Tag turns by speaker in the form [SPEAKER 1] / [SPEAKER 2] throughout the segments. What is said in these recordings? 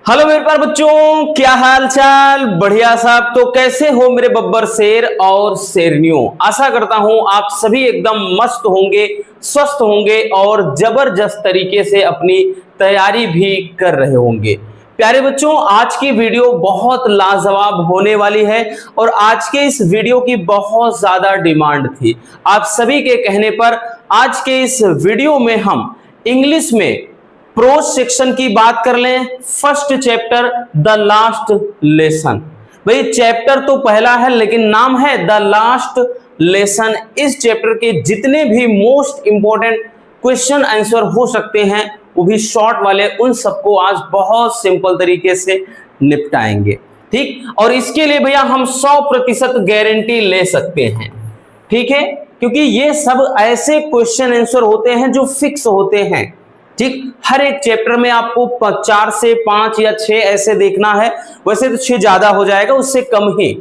[SPEAKER 1] Hello मेरे प्यारे बच्चों, क्या हाल चाल। बढ़िया साहब। तो कैसे हो मेरे बब्बर शेर और शेरनियों। आशा करता हूं आप सभी एकदम मस्त होंगे, स्वस्थ होंगे और जबरदस्त तरीके से अपनी तैयारी भी कर रहे होंगे। प्यारे बच्चों, आज की वीडियो बहुत लाजवाब होने वाली है और आज के इस वीडियो की बहुत ज्यादा डिमांड थी। आप सभी के कहने पर आज के इस वीडियो में हम इंग्लिश में प्रोज सेक्शन की बात कर लें। First chapter the last lesson. भाई चैप्टर तो पहला है लेकिन नाम है द लास्ट लेसन। इस चैप्टर के जितने भी मोस्ट इंपॉर्टेंट क्वेश्चन आंसर हो सकते हैं वो भी शॉर्ट वाले, उन सबको आज बहुत सिंपल तरीके से निपटाएंगे। ठीक, और इसके लिए भैया हम 100% गारंटी ले सकते हैं। ठीक है, क्योंकि ये सब ऐसे क्वेश्चन आंसर होते हैं जो फिक्स होते हैं। ठीक, हर एक चैप्टर में आपको 4 से 5 या 6 ऐसे देखना है। वैसे तो 6 ज्यादा हो जाएगा, उससे कम ही।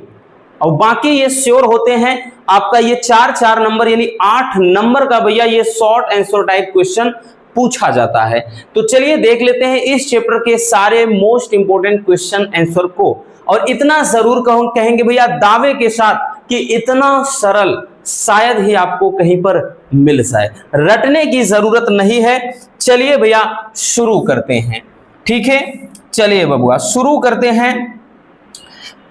[SPEAKER 1] और बाकी ये श्योर होते हैं आपका ये 4 नंबर यानी 8 नंबर का भैया ये शॉर्ट आंसर टाइप क्वेश्चन पूछा जाता है। तो चलिए देख लेते हैं इस चैप्टर के सारे मोस्ट इंपोर्टेंट क्वेश्चन आंसर को। और इतना जरूर कहेंगे भैया दावे के साथ कि इतना सरल शायद ही आपको कहीं पर मिल जाए। रटने की जरूरत नहीं है। चलिए भैया शुरू करते हैं। ठीक है, चलिए बबुआ शुरू करते हैं।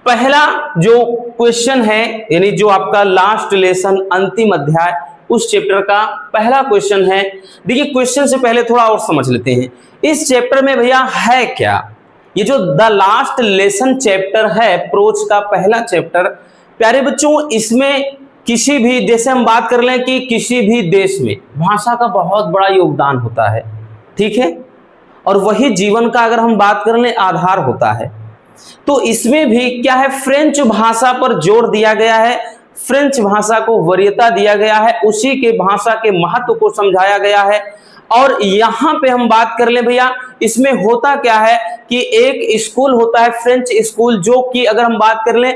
[SPEAKER 1] पहला जो क्वेश्चन है यानी जो आपका लास्ट लेसन अंतिम अध्याय उस चैप्टर का पहला क्वेश्चन है। देखिए क्वेश्चन से पहले थोड़ा और समझ लेते हैं इस चैप्टर में भैया है क्या। ये जो द लास्ट लेसन चैप्टर है, प्रोज का पहला चैप्टर, प्यारे बच्चों इसमें किसी भी, जैसे हम बात कर लें कि किसी भी देश में भाषा का बहुत बड़ा योगदान होता है। ठीक है, और वही जीवन का अगर हम बात कर लें आधार होता है। तो इसमें भी क्या है, फ्रेंच भाषा पर जोर दिया गया है, फ्रेंच भाषा को वरीयता दिया गया है, उसी के भाषा के महत्व को समझाया गया है। और यहां पे हम बात कर ले भैया, इसमें होता क्या है कि एक स्कूल होता है फ्रेंच स्कूल, जो कि अगर हम बात कर लें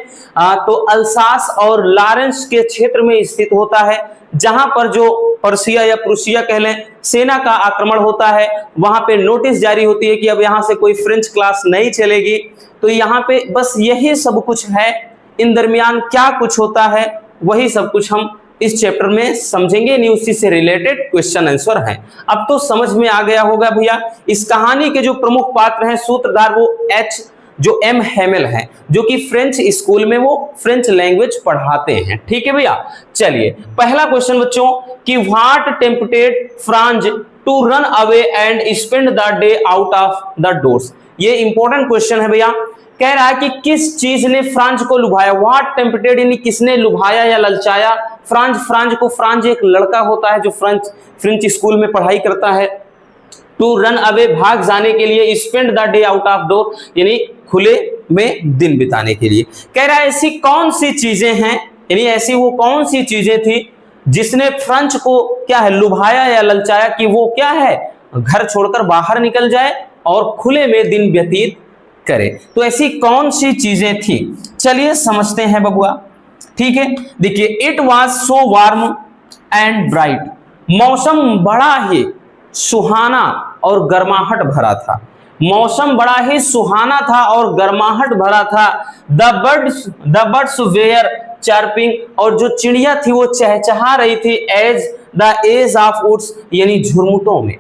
[SPEAKER 1] तो अल्सास और लॉरेंस के क्षेत्र में स्थित होता है, जहां पर जो पर्शिया या प्रूसिया कह लें सेना का आक्रमण होता है। वहां पे नोटिस जारी होती है कि अब यहां से कोई फ्रेंच क्लास नहीं चलेगी। तो यहाँ पे बस यही सब कुछ है। इन दरमियान क्या कुछ होता है वही सब कुछ हम इस चैप्टर में समझेंगे, नहीं उसी से रिलेटेड क्वेश्चन आंसर हैं। अब तो समझ में आ गया होगा भैया इस कहानी के जो प्रमुख पात्र हैं सूत्रधार वो एम हेमेल हैं, जो कि फ्रेंच स्कूल में वो फ्रेंच लैंग्वेज पढ़ाते हैं। ठीक है भैया, चलिए पहला क्वेश्चन बच्चों कि what tempted Franz to run away and spend the day out of the doors. ये इंपॉर्टेंट क्वेश्चन है भैया। कह रहा है कि किस चीज ने फ्रांज को लुभाया। व्हाट टेम्पटेड यानी किसने लुभाया या ललचाया फ्रांज को। फ्रांज एक लड़का होता है जो फ्रेंच स्कूल में पढ़ाई करता है। टू रन अवे भाग जाने के लिए, spend the day out of door यानी खुले में दिन बिताने के लिए। कह रहा है ऐसी कौन सी चीजें हैं, यानी ऐसी वो कौन सी चीजें थी जिसने फ्रांज को क्या है लुभाया या ललचाया कि वो क्या है घर छोड़कर बाहर निकल जाए और खुले में दिन व्यतीत करे। तो ऐसी कौन सी चीजें थी, चलिए समझते हैं बबुआ। ठीक है, देखिए it was so warm and bright. मौसम बड़ा ही सुहाना और गर्माहट भरा था। मौसम बड़ा ही सुहाना था और गर्माहट भरा था। द बर्ड्स वेयर चार्पिंग, और जो चिड़िया थी वो चहचहा रही थी edge the edge of woods यानी झुरमुटों में।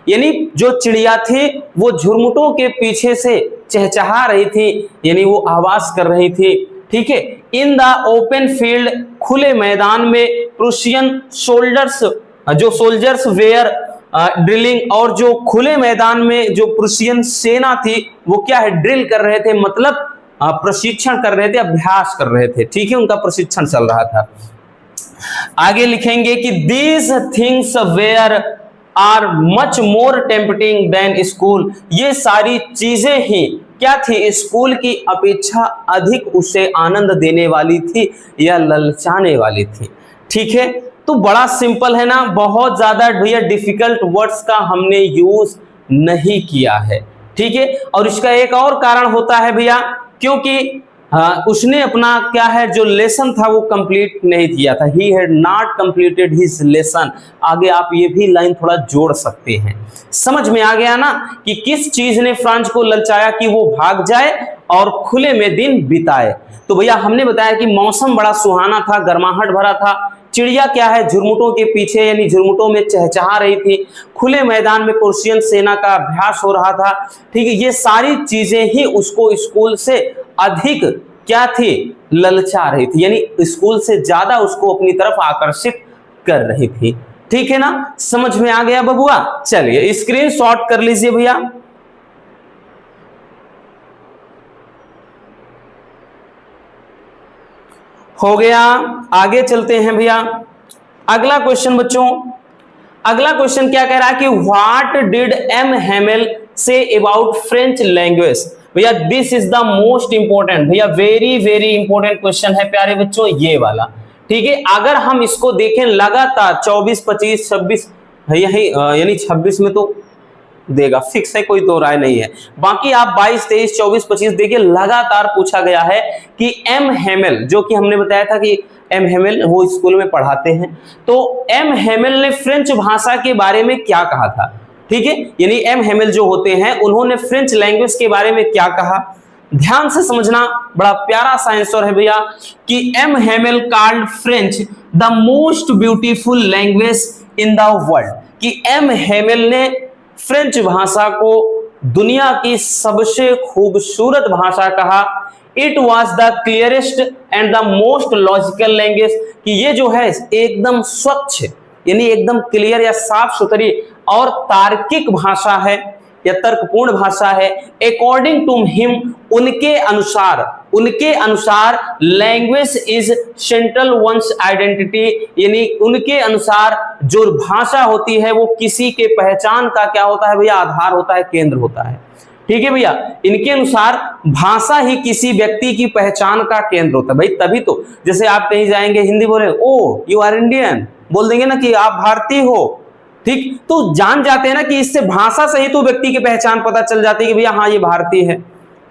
[SPEAKER 1] यानी जो चिड़िया थी वो झुरमुटों के पीछे से चहचहा रही थी यानी वो आवाज कर रही थी। ठीक है, इन द ओपन फील्ड खुले मैदान में प्रूशियन सोल्जर्स वेयर ड्रिलिंग, और जो खुले मैदान में जो प्रूशियन सेना थी वो क्या है ड्रिल कर रहे थे, मतलब प्रशिक्षण कर रहे थे, अभ्यास कर रहे थे। ठीक है, उनका प्रशिक्षण चल रहा था। आगे लिखेंगे कि these things were are much more tempting than school. ये सारी चीजें ही क्या थी स्कूल की अपेक्षा अधिक उसे आनंद देने वाली थी या ललचाने वाली थी। ठीक है, तो बड़ा सिंपल है ना, बहुत ज्यादा भैया डिफिकल्ट वर्ड्स का हमने यूज नहीं किया है। ठीक है, और इसका एक और कारण होता है भैया, क्योंकि उसने अपना क्या है जो लेसन था वो कंप्लीट नहीं किया था। He had not completed his lesson. आगे आप ये भी लाइन थोड़ा जोड़ सकते हैं। समझ में आ गया ना कि किस चीज ने फ्रांज को ललचाया कि वो भाग जाए और खुले में दिन बिताए। तो भैया हमने बताया कि मौसम बड़ा सुहाना था, गर्माहट भरा था, चिड़िया क्या है झुरमुटों के पीछे यानी झुरमुटों में चहचहा रही थी, खुले मैदान में पर्शियन सेना का अभ्यास हो रहा था। ठीक है, ये सारी चीजें ही उसको स्कूल से अधिक क्या थी, ललचा रही थी, यानी स्कूल से ज्यादा उसको अपनी तरफ आकर्षित कर रही थी। ठीक है ना, समझ में आ गया बबुआ। चलिए स्क्रीन शॉट कर लीजिए भैया। हो गया, आगे चलते हैं भैया। अगला क्वेश्चन बच्चों, अगला क्वेश्चन क्या कह रहा है कि what did M Hamel say about French language. भैया this is the most important, भैया वेरी वेरी इंपॉर्टेंट क्वेश्चन है प्यारे बच्चों ये वाला। ठीक है, अगर हम इसको देखें लगातार 24, 25, 26 यही यानी 26 में तो देगा, फिक्स है, कोई दो राय नहीं है। बाकी आप 22, 23, 24, 25 देखिए लगातार पूछा गया है कि एम हेमेल, जो कि हमने बताया था कि एम हेमेल वो स्कूल में पढ़ाते हैं, तो एम हेमेल ने फ्रेंच भाषा के बारे में क्या कहा था। ठीक है, यानी एम हेमेल जो होते हैं उन्होंने फ्रेंच लैंग्वेज के बारे में क्या कहा। ध्यान से समझना, बड़ा प्यारा सा आंसर है भैया कि M Hamel called French the most beautiful language in the world, कि एम हेमेल ने फ्रेंच भाषा को दुनिया की सबसे खूबसूरत भाषा कहा। It was the clearest and the most logical language, कि ये जो है एकदम स्वच्छ यानी एकदम क्लियर या साफ सुथरी और तार्किक भाषा है या तर्कपूर्ण भाषा है। अकॉर्डिंग टू हिम, उनके अनुसार language is central one's identity, यानी उनके अनुसार जो भाषा होती है वो किसी के पहचान का क्या होता है भैया, आधार होता है, केंद्र होता है। ठीक है भैया, इनके अनुसार भाषा ही किसी व्यक्ति की पहचान का केंद्र होता है। भाई तभी तो जैसे आप कहीं जाएंगे हिंदी बोले, ओ यू आर इंडियन, बोल देंगे ना कि आप भारतीय हो। ठीक, तो जान जाते हैं ना कि इससे भाषा से ही तो व्यक्ति की पहचान पता चल जाती है कि भैया हाँ ये भारतीय है।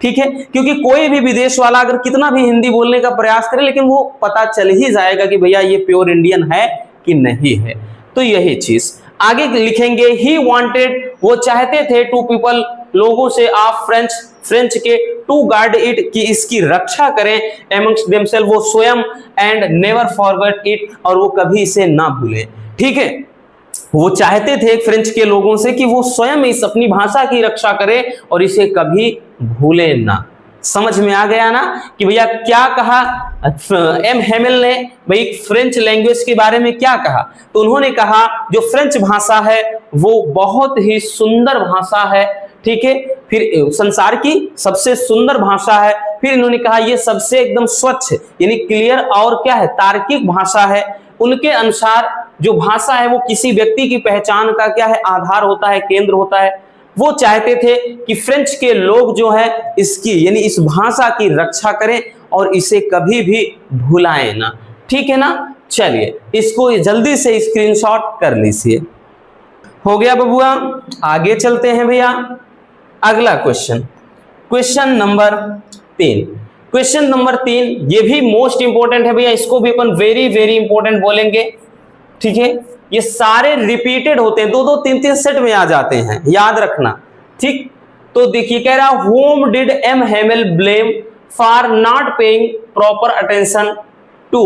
[SPEAKER 1] ठीक है, क्योंकि कोई भी विदेश वाला अगर कितना भी हिंदी बोलने का प्रयास करे लेकिन वो पता चल ही जाएगा कि भैया ये प्योर इंडियन है कि नहीं है। तो यही चीज आगे लिखेंगे। ही वांटेड, वो चाहते थे, टू पीपल, लोगों से, ऑफ फ्रेंच के, टू गार्ड इट, कि इसकी रक्षा करें, एमंग्स्ट देमसेल्फ, वो स्वयं, एंड नेवर फॉरगेट इट, और वो कभी इसे ना भूलें। ठीक है, वो चाहते थे फ्रेंच के लोगों से कि वो स्वयं इस अपनी भाषा की रक्षा करे और इसे कभी भूले ना। समझ में आ गया ना कि भैया क्या कहा एम हेमेल ने, भाई फ्रेंच लैंग्वेज के बारे में क्या कहा। तो उन्होंने कहा जो फ्रेंच भाषा है वो बहुत ही सुंदर भाषा है। ठीक है, फिर संसार की सबसे सुंदर भाषा है। फिर इन्होंने कहा ये सबसे एकदम स्वच्छ यानी क्लियर और क्या है, तार्किक भाषा है। उनके अनुसार जो भाषा है वो किसी व्यक्ति की पहचान का क्या है, आधार होता है, केंद्र होता है। वो चाहते थे कि फ्रेंच के लोग जो है इसकी यानी इस भाषा की रक्षा करें और इसे कभी भी भुलाएं ना। ठीक है ना, चलिए इसको जल्दी से स्क्रीनशॉट कर लीजिए। हो गया बबुआ, आगे चलते हैं भैया। अगला question, question number 3। Question number 3 ये भी मोस्ट इंपोर्टेंट है भैया, इसको भी अपन वेरी वेरी इंपोर्टेंट बोलेंगे। ठीक है, ये सारे रिपीटेड होते हैं, 2-2, 3-3 सेट में आ जाते हैं, याद रखना। ठीक, तो देखिए कह रहा whom did M Hamel blame for not paying proper attention to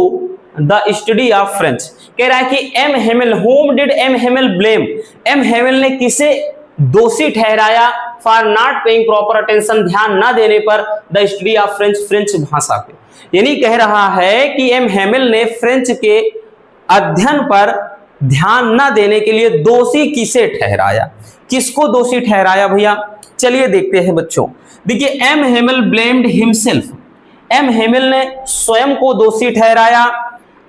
[SPEAKER 1] the study of French. कह रहा है कि M Hamel, whom did M Hamel blame, M Hamel ने किसे दोषी ठहराया for not paying proper attention, ध्यान ना देने पर, the study of French, French भाषा पे। यानी कह रहा है कि एम हेमेल ने फ्रेंच के अध्ययन पर ध्यान न देने के लिए दोषी किसे ठहराया। किसको दोषी ठहराया भैया, चलिए देखते हैं बच्चों। देखिए M Hamel blamed himself, M Hamel ने स्वयं को दोषी ठहराया,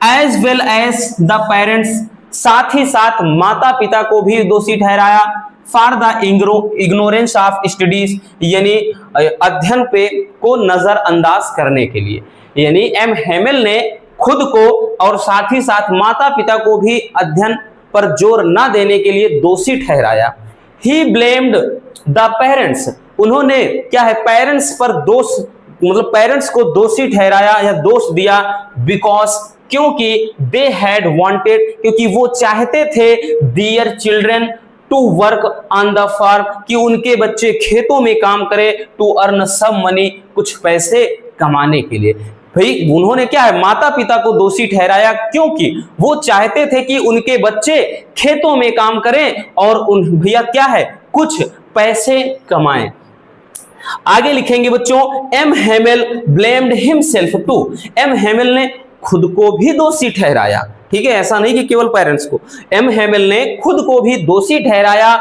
[SPEAKER 1] as well as the parents, साथ ही साथ माता पिता को भी दोषी ठहराया, for the ignorance of studies, यानी अध्ययन पे को नजरअंदाज करने के लिए। यानी एम हेमेल ने खुद को और साथ ही साथ माता पिता को भी अध्ययन पर जोर न देने के लिए दोषी ठहराया। ही ब्लेम्ड द पेरेंट्स, उन्होंने क्या है पेरेंट्स पर दोष मतलब पेरेंट्स को दोषी ठहराया या दोष दिया बिकॉज, क्योंकि दे हैड वांटेड, क्योंकि वो चाहते थे their children to work on the farm, कि उनके बच्चे खेतों में काम करें, टू अर्न सम मनी, कुछ पैसे कमाने के लिए। भाई उन्होंने क्या है, माता पिता को दोषी ठहराया क्योंकि वो चाहते थे कि उनके बच्चे खेतों में काम करें और उन भैया क्या है, कुछ पैसे कमाएं। आगे लिखेंगे बच्चों, M Hamel blamed himself too, M Hamel ने खुद को भी दोषी ठहराया, ठीक है, ऐसा नहीं कि केवल पेरेंट्स को, एम हेमेल ने खुद को भी दोषी ठहराया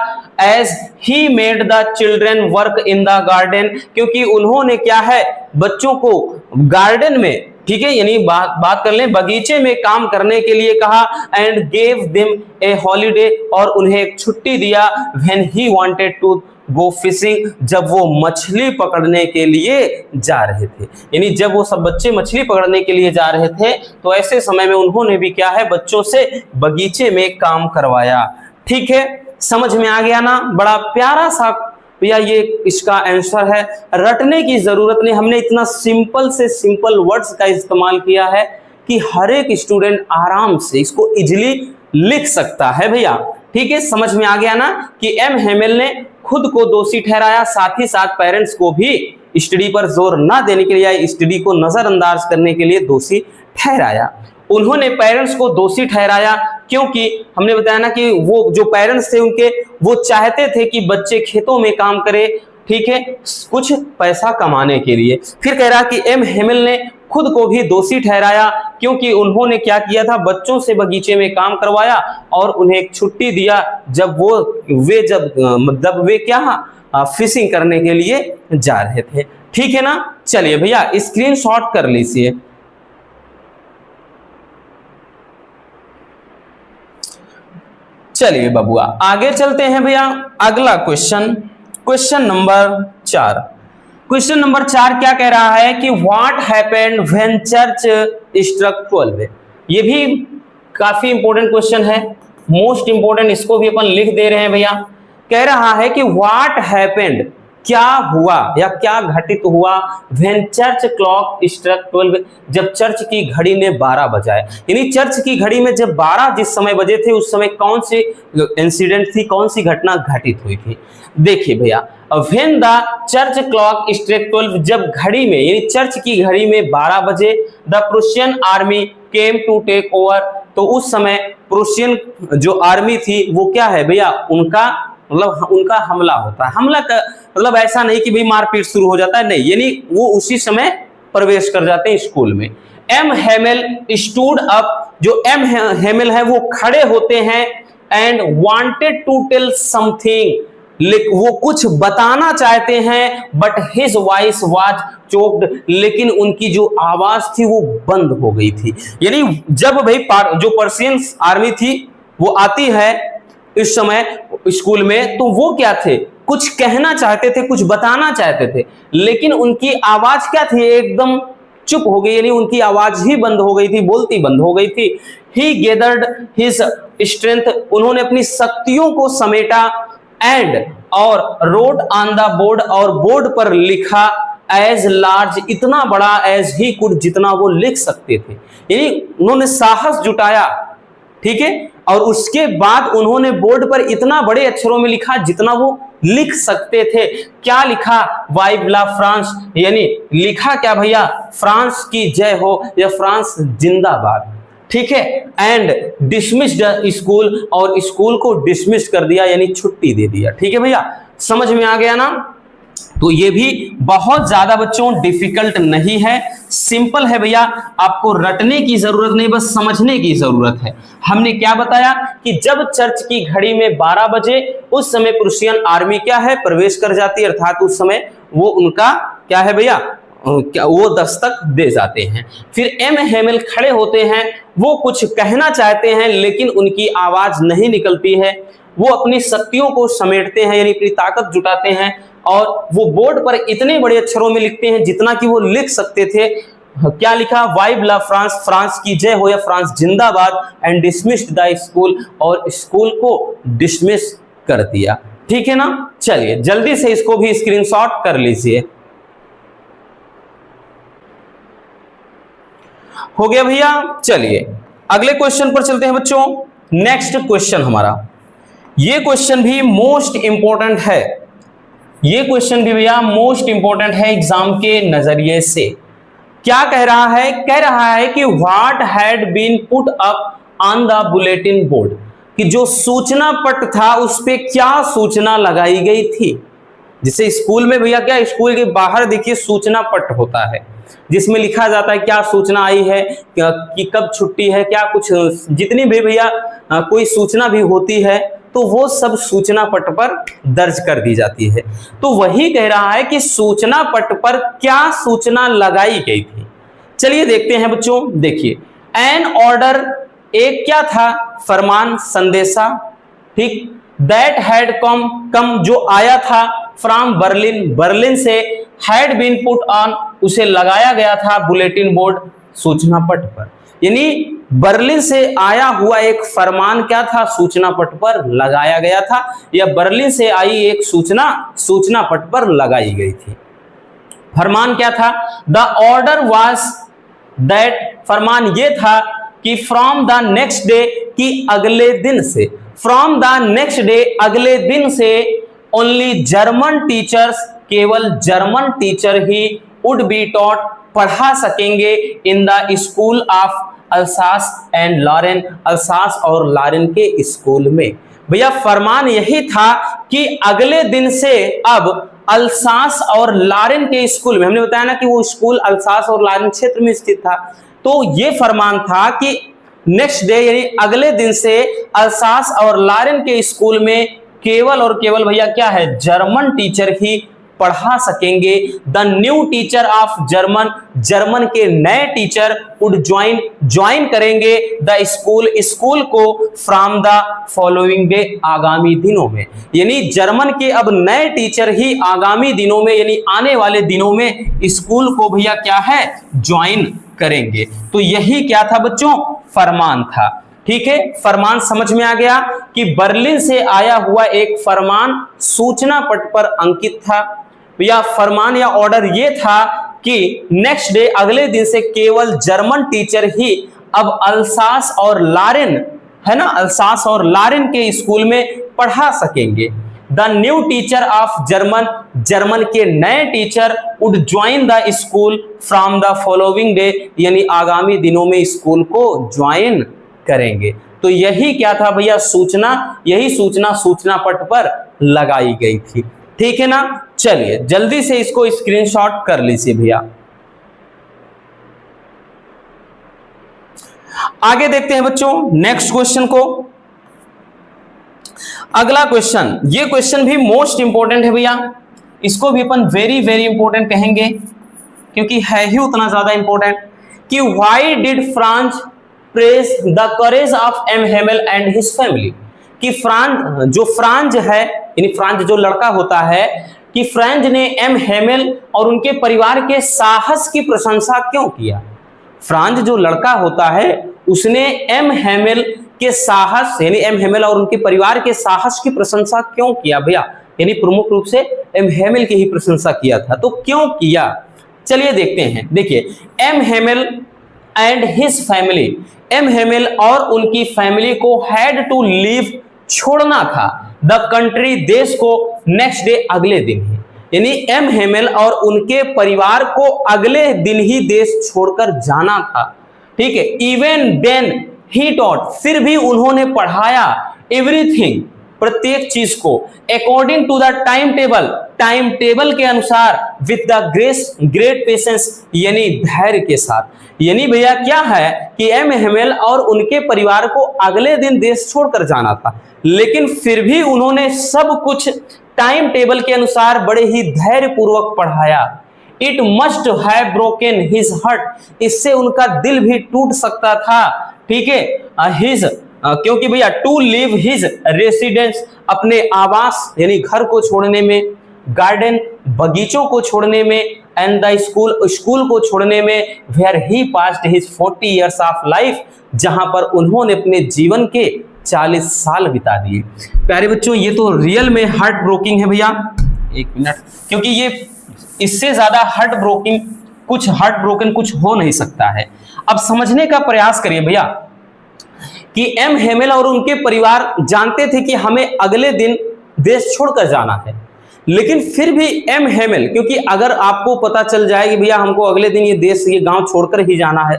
[SPEAKER 1] as he made the children work in the garden, क्योंकि उन्होंने क्या है, बच्चों को गार्डन में, ठीक है, यानी बात कर लें बगीचे में काम करने के लिए कहा, and gave them a holiday, और उन्हें एक छुट्टी दिया, when he wanted to go fishing, जब वो मछली पकड़ने के लिए जा रहे थे, यानी जब वो सब बच्चे मछली पकड़ने के लिए जा रहे थे तो ऐसे समय में उन्होंने भी क्या है, बच्चों से बगीचे में काम करवाया। ठीक है, समझ में आ गया ना, बड़ा प्यारा सा भैया ये इसका आंसर है, रटने की जरूरत नहीं, हमने इतना सिंपल से सिंपल वर्ड्स का इस्तेमाल किया है कि हर एक स्टूडेंट आराम से इसको इजीली लिख सकता है भैया। ठीक है, समझ में आ गया ना कि एम हेमेल ने खुद को दोषी ठहराया, साथ ही साथ पेरेंट्स को भी स्टडी पर जोर ना देने के लिए, स्टडी को नजरअंदाज करने के लिए दोषी ठहराया। उन्होंने पेरेंट्स को दोषी ठहराया क्योंकि हमने बताया ना कि वो जो पेरेंट्स थे उनके, वो चाहते थे कि बच्चे खेतों में काम करें, ठीक है, कुछ पैसा कमाने के लिए। फिर कह रहा कि एम हेमेल ने खुद को भी दोषी ठहराया क्योंकि उन्होंने क्या किया था, बच्चों से बगीचे में काम करवाया और उन्हें एक छुट्टी दिया जब वे क्या फिशिंग करने के लिए जा रहे थे। ठीक है ना, चलिए भैया स्क्रीनशॉट कर लीजिए। चलिए बबुआ आगे चलते हैं भैया, अगला क्वेश्चन नंबर 4। क्वेश्चन नंबर 4 क्या कह रहा है कि what happened when church struck 12। ये भी काफी इंपॉर्टेंट क्वेश्चन है, मोस्ट इंपॉर्टेंट, इसको भी अपन लिख दे रहे हैं भैया। कह रहा है कि व्हाट हैपेंड, क्या हुआ या क्या घटित हुआ, व्हेन चर्च क्लॉक स्ट्रक 12, जब चर्च की घड़ी ने 12 बजाए, यानी चर्च की घड़ी में जब 12 जिस समय बजे थे उस समय कौन सी इंसिडेंट थी, कौन सी घटना घटित हुई थी। देखिए भैया, when the church clock struck 12, जब घड़ी में यानी चर्च की घड़ी में 12 बजे, the Prussian army came to take over, तो उस समय प्रुशियन जो आर्मी थी वो क्या है भैया, उनका हमला होता है। हमला का मतलब ऐसा नहीं कि भाई मारपीट शुरू हो जाता है, नहीं, यानी वो उसी समय प्रवेश कर जाते हैं स्कूल में। एम हेमेल स्टूड अप, जो एम हेमेल है वो खड़े होते हैं, and wanted to tell something, वो कुछ बताना चाहते हैं, but his voice was choked, लेकिन उनकी जो आवाज थी वो बंद हो गई थी। यानी जब भाई जो पर्शियन आर्मी थी वो आती है इस समय स्कूल में, तो वो क्या थे, कुछ कहना चाहते थे, कुछ बताना चाहते थे, लेकिन उनकी आवाज क्या थी, एकदम चुप हो गई, यानी उनकी आवाज ही बंद हो गई थी, बोलती बंद हो गई थी। ही गेदर्ड हिज स्ट्रेंथ, उन्होंने अपनी शक्तियों को समेटा, एंड और रोट ऑन द बोर्ड, और बोर्ड पर लिखा, एज लार्ज, इतना बड़ा, एज ही कुड, जितना वो लिख सकते थे, यानी उन्होंने साहस जुटाया। ठीक है, और उसके बाद उन्होंने बोर्ड पर इतना बड़े अक्षरों में लिखा जितना वो लिख सकते थे। क्या लिखा, वाइव ला फ्रांस, यानी लिखा क्या भैया, फ्रांस की जय हो या फ्रांस जिंदाबाद। ठीक है, एंड डिसमिस्ड स्कूल, और स्कूल को डिसमिस कर दिया, यानी छुट्टी दे दिया। ठीक है भैया, समझ में आ गया ना। तो ये भी बहुत ज्यादा बच्चों डिफिकल्ट नहीं है, सिंपल है भैया, आपको रटने की जरूरत नहीं, बस समझने की जरूरत है। हमने क्या बताया कि जब चर्च की घड़ी में 12 बजे, उस समय प्रुशियन आर्मी क्या है, प्रवेश कर जाती है, अर्थात उस समय वो उनका क्या है भैया, वो दस्तक दे जाते हैं। फिर एम हेमेल खड़े होते हैं, वो कुछ कहना चाहते हैं लेकिन उनकी आवाज नहीं निकलती है, वो अपनी शक्तियों को समेटते हैं, यानी अपनी ताकत जुटाते हैं, और वो बोर्ड पर इतने बड़े अक्षरों में लिखते हैं जितना कि वो लिख सकते थे। क्या लिखा, वाइव ला फ्रांस, फ्रांस की जय हो या फ्रांस जिंदाबाद, एंड डिसमिस्ड द स्कूल, और स्कूल को डिसमिस कर दिया। ठीक है ना, चलिए जल्दी से इसको भी स्क्रीनशॉट कर लीजिए। हो गया भैया। चलिए अगले क्वेश्चन पर चलते हैं बच्चों। नेक्स्ट क्वेश्चन हमारा, ये क्वेश्चन भी मोस्ट इंपॉर्टेंट है, ये क्वेश्चन भी भैया मोस्ट इंपॉर्टेंट है एग्जाम के नजरिए से। क्या कह रहा है? कह रहा है कि what had been put up on the bulletin board, कि जो सूचना पट था उस पे क्या सूचना लगाई गई थी। जैसे स्कूल में भैया क्या, स्कूल के बाहर देखिए सूचना पट होता है जिसमें लिखा जाता है क्या सूचना आई है, कि कब छुट्टी है, क्या कुछ जितनी भी भैया कोई सूचना भी होती है तो वो सब सूचना पट पर दर्ज कर दी जाती है। तो वही कह रहा है कि सूचना पट पर क्या सूचना लगाई गई थी। चलिए देखते हैं बच्चों। देखिए एन ऑर्डर, एक क्या था, फरमान, संदेशा, ठीक, दैट हैड कम जो आया था, फ्रॉम बर्लिन, बर्लिन से, हैड बीन पुट ऑन, उसे लगाया गया था बुलेटिन बोर्ड, सूचना पट पर। यानी बर्लिन से आया हुआ एक फरमान क्या था, सूचना पट पर लगाया गया था, या बर्लिन से आई एक सूचना पट पर लगाई गई थी। फरमान क्या था? द ऑर्डर वाज दैट, फरमान ये था कि फ्रॉम द नेक्स्ट डे, कि अगले दिन से, फ्रॉम द नेक्स्ट डे, अगले दिन से, ओनली जर्मन टीचर्स, केवल जर्मन टीचर ही वुड बी टॉट, पढ़ा सकेंगे, in the school of Alsace and Lorraine, Alsace और लॉरेन के स्कूल में। भैया फरमान यही था कि अगले दिन से अब अल्सास और लॉरेन के स्कूल में, हमने बताया ना कि वो स्कूल अल्सास और लॉरेन क्षेत्र में स्थित था, तो ये फरमान था कि नेक्स्ट डे यानी अगले दिन से अल्सास और लॉरेन के स्कूल में केवल और केवल भैया क्या है, जर्मन टीचर ही पढ़ा सकेंगे। The new teacher of German, German के नए टीचर वुड ज्वाइन करेंगे द स्कूल, स्कूल को, फ्रॉम द फॉलोइंग डे, आगामी दिनों में। यानी जर्मन के अब नए टीचर ही आगामी दिनों में यानी आने वाले दिनों में स्कूल को भैया क्या है, ज्वाइन करेंगे। तो यही क्या था बच्चों, फरमान था। ठीक है, फरमान समझ में आ गया कि बर्लिन से आया हुआ एक फरमान सूचना पट पर अंकित था। या फरमान या ऑर्डर ये था कि नेक्स्ट डे, अगले दिन से केवल जर्मन टीचर ही अब अल्सास और लॉरेन, है ना, अल्सास और लॉरेन के स्कूल में पढ़ा सकेंगे। The new teacher of German, German के नए teacher would join the school from the following day, यानी आगामी दिनों में स्कूल को ज्वाइन करेंगे। तो यही क्या था भैया, सूचना, यही सूचना पट पर लगाई गई थी। ठीक है ना। चलिए जल्दी से इसको स्क्रीनशॉट कर लीजिए भैया। आगे देखते हैं बच्चों नेक्स्ट क्वेश्चन को। अगला क्वेश्चन, ये क्वेश्चन भी मोस्ट इंपॉर्टेंट है भैया, इसको भी अपन वेरी वेरी इंपॉर्टेंट कहेंगे क्योंकि है ही उतना ज्यादा इंपॉर्टेंट, कि why did France praise the courage of M Hamel and his family, कि फ्रांज है, यानी फ्रांज जो लड़का होता है, कि फ्रांज ने एम हेमेल और उनके परिवार के साहस की प्रशंसा क्यों किया। फ्रांज जो लड़का होता है उसने एम हेमेल के साहस, यानी एम हेमेल और उनके परिवार के साहस की प्रशंसा क्यों किया भैया, यानी प्रमुख रूप से एम हेमेल की ही प्रशंसा किया था। तो क्यों किया, चलिए देखते हैं। देखिए M Hamel and his family, M Hamel और उनकी फैमिली को हैड टू लीव, छोड़ना था, द कंट्री, देश को, नेक्स्ट डे, अगले दिन ही, यानी एम हेमेल और उनके परिवार को अगले दिन ही देश छोड़कर जाना था। ठीक है, इवन देन ही टॉट, फिर भी उन्होंने पढ़ाया, एवरीथिंग, प्रत्येक चीज को, according to the time table, time table के अनुसार, विद द ग्रेट पेशेंस, यानी धैर्य के साथ। यानी भैया क्या है कि एम हेमेल और उनके परिवार को अगले दिन देश छोड़कर जाना था, लेकिन फिर भी उन्होंने सब कुछ टाइम टेबल के अनुसार बड़े ही धैर्य पूर्वक पढ़ाया। It must have broken his heart, इससे उनका दिल भी टूट सकता था। ठीक है, हिज, क्योंकि भैया टू लीव हिज रेसिडेंस, अपने आवास यानी घर को छोड़ने में, गार्डन, बगीचों को छोड़ने में, एंड द स्कूल, स्कूल को छोड़ने में, where he passed his 40 years of life, जहां पर उन्होंने अपने जीवन के 40 साल बिता दिए। प्यारे बच्चों ये तो रियल में हार्ट ब्रोकिंग है भैया, एक मिनट, क्योंकि ये इससे ज्यादा हार्ट ब्रोकन कुछ हो नहीं सकता है। अब समझने का प्रयास करिए भैया कि एम हेमेल और उनके परिवार जानते थे कि हमें अगले दिन देश छोड़कर जाना है, लेकिन फिर भी एम हेमेल, क्योंकि अगर आपको पता चल जाए कि भैया हमको अगले दिन ये देश ये गांव छोड़कर ही जाना है,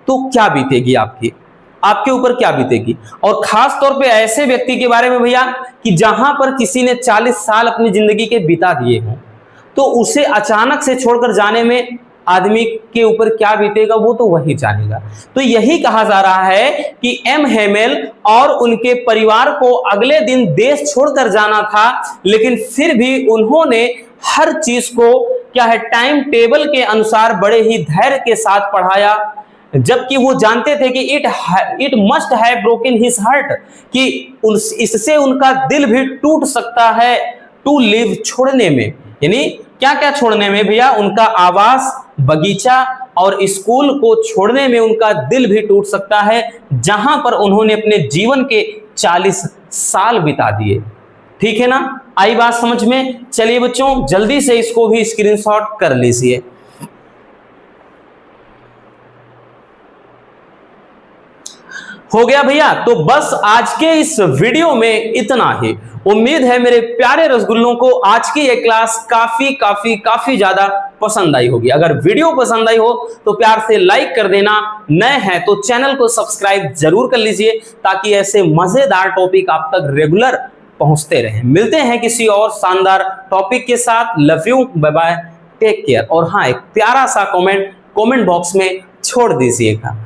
[SPEAKER 1] तो क्या बीतेगी आपके ऊपर क्या बीतेगी। और खास तौर पे ऐसे व्यक्ति के बारे में भैया कि जहां पर किसी ने 40 साल अपनी जिंदगी के बिता दिए हों, तो उसे अचानक से छोड़कर जाने में आदमी के ऊपर क्या बीतेगा वो तो वही जानेगा। तो यही कहा जा रहा है कि एम हेमेल और उनके परिवार को अगले दिन देश छोड़कर जाना था, लेकिन फिर भी उन्होंने हर चीज को क्या है टाइम टेबल के अनुसार बड़े ही धैर्य के साथ पढ़ाया, जबकि वो जानते थे कि it must have broken his heart, कि इससे उनका दिल भी टूट सकता है टू लिव, छोड़ने में। यानी क्या क्या छोड़ने में भैया, उनका आवास, बगीचा और स्कूल को छोड़ने में उनका दिल भी टूट सकता है, जहां पर उन्होंने अपने जीवन के 40 साल बिता दिए। ठीक है ना, आई बात समझ में। चलिए बच्चों जल्दी से इसको भी स्क्रीनशॉट कर लीजिए। हो गया भैया, तो बस आज के इस वीडियो में इतना ही। उम्मीद है मेरे प्यारे रसगुल्लों को आज की ये क्लास काफी ज्यादा पसंद आई होगी। अगर वीडियो पसंद आई हो तो प्यार से लाइक कर देना, नए हैं तो चैनल को सब्सक्राइब जरूर कर लीजिए, ताकि ऐसे मजेदार टॉपिक आप तक रेगुलर पहुंचते रहें। मिलते हैं किसी और शानदार टॉपिक के साथ। Love you, bye bye, take care. और हाँ, एक प्यारा सा कमेंट बॉक्स में छोड़ दीजिएगा।